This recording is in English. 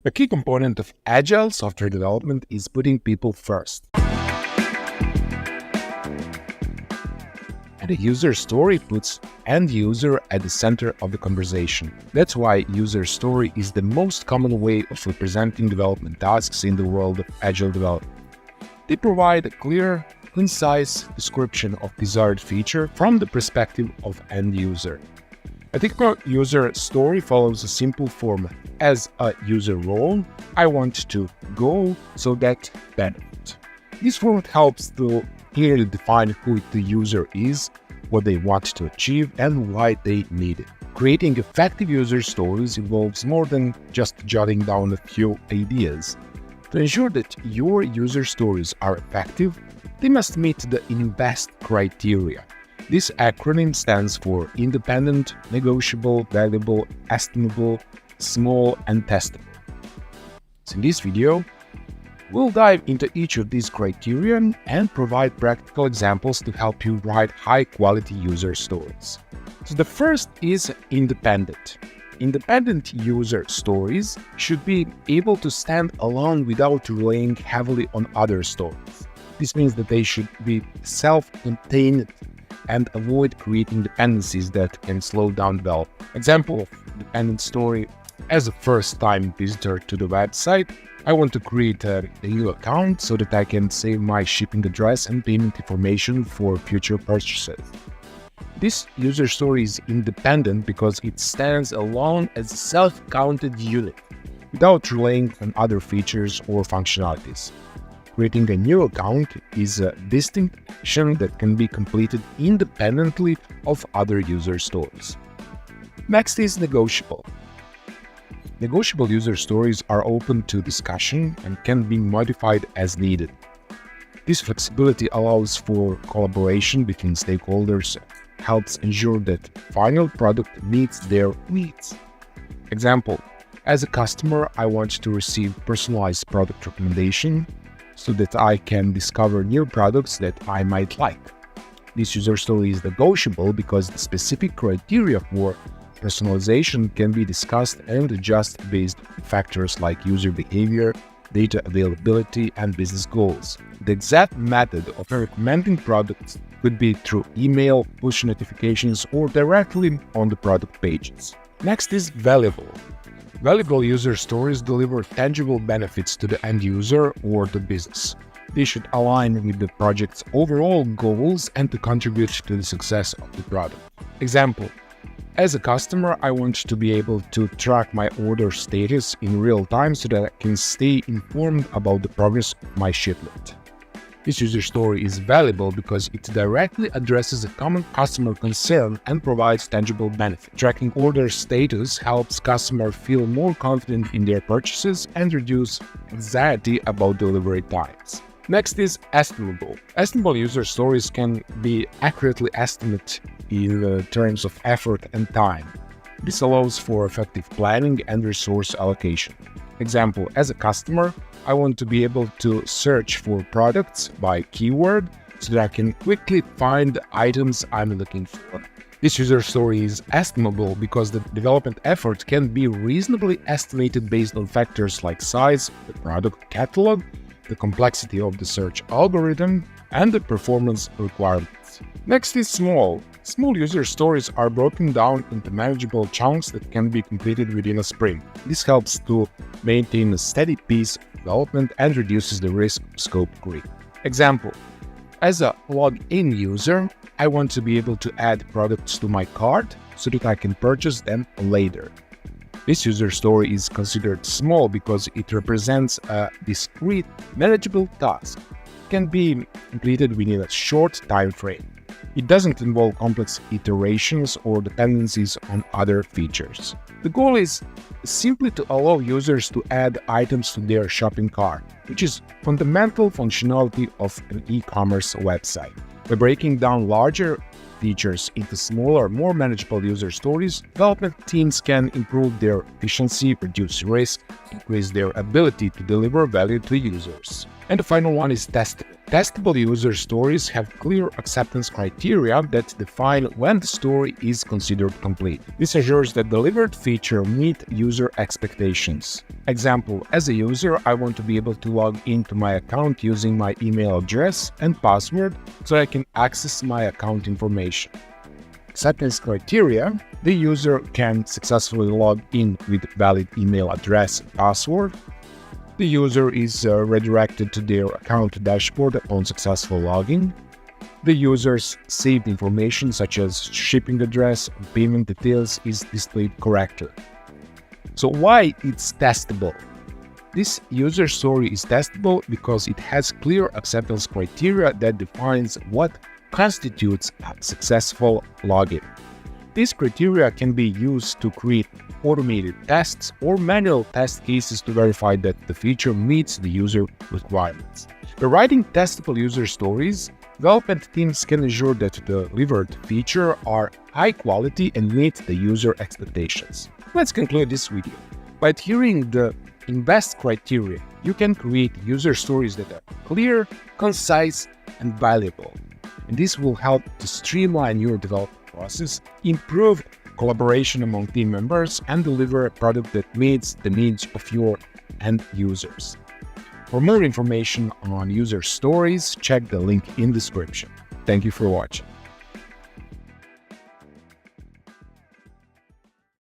A key component of Agile software development is putting people first. And a user story puts end user at the center of the conversation. That's why user story is the most common way of representing development tasks in the world of Agile development. They provide a clear, concise description of desired feature from the perspective of end user. A typical user story follows a simple format. As a user role, I want to go so that benefit. This format helps to clearly define who the user is, what they want to achieve, and why they need it. Creating effective user stories involves more than just jotting down a few ideas. To ensure that your user stories are effective, they must meet the INVEST criteria. This acronym stands for independent, negotiable, valuable, estimable, small, and testable. So in this video, we'll dive into each of these criteria and provide practical examples to help you write high-quality user stories. So the first is independent. Independent user stories should be able to stand alone without relying heavily on other stories. This means that they should be self-contained and avoid creating dependencies that can slow down development. Example of dependent story: as a first-time visitor to the website, I want to create a new account so that I can save my shipping address and payment information for future purchases. This user story is independent because it stands alone as a self-counted unit, without relying on other features or functionalities. Creating a new account is a distinct action that can be completed independently of other user stories. Next is negotiable. Negotiable user stories are open to discussion and can be modified as needed. This flexibility allows for collaboration between stakeholders, helps ensure that final product meets their needs. Example: as a customer, I want to receive personalized product recommendation so that I can discover new products that I might like. This user story is negotiable because the specific criteria for personalization can be discussed and adjusted based on factors like user behavior, data availability, and business goals. The exact method of recommending products could be through email, push notifications, or directly on the product pages. Next is valuable. Valuable user stories deliver tangible benefits to the end user or the business. They should align with the project's overall goals and to contribute to the success of the product. Example: as a customer, I want to be able to track my order status in real time so that I can stay informed about the progress of my shipment. This user story is valuable because it directly addresses a common customer concern and provides tangible benefit. Tracking order status helps customers feel more confident in their purchases and reduce anxiety about delivery times. Next is estimable. Estimable user stories can be accurately estimated in terms of effort and time. This allows for effective planning and resource allocation. Example: as a customer, I want to be able to search for products by keyword so that I can quickly find the items I'm looking for. This user story is estimable because the development effort can be reasonably estimated based on factors like size, the product catalog, the complexity of the search algorithm, and the performance requirements. Next is small. Small user stories are broken down into manageable chunks that can be completed within a sprint. This helps to maintain a steady pace of development and reduces the risk of scope creep. Example: as a login user, I want to be able to add products to my cart so that I can purchase them later. This user story is considered small because it represents a discrete, manageable task. It can be completed within a short time frame. It doesn't involve complex iterations or dependencies on other features. The goal is simply to allow users to add items to their shopping cart, which is fundamental functionality of an e-commerce website. By breaking down larger features into smaller, more manageable user stories, development teams can improve their efficiency, reduce risk, increase their ability to deliver value to users. And the final one is testable. Testable user stories have clear acceptance criteria that define when the story is considered complete. This ensures that delivered feature meet user expectations. Example, as a user, I want to be able to log into my account using my email address and password so I can access my account information. Acceptance criteria: the user can successfully log in with valid email address and password. The user is redirected to their account dashboard upon successful login. The user's saved information such as shipping address and payment details is displayed correctly. So why it's testable? This user story is testable because it has clear acceptance criteria that defines what constitutes a successful login. These criteria can be used to create automated tests or manual test cases to verify that the feature meets the user requirements. By writing testable user stories, development teams can ensure that the delivered features are high quality and meet the user expectations. Let's conclude this video. By adhering the INVEST criteria, you can create user stories that are clear, concise, and valuable. And this will help to streamline your development process, improve collaboration among team members, and deliver a product that meets the needs of your end users. For more information on user stories, check the link in the description. Thank you for watching.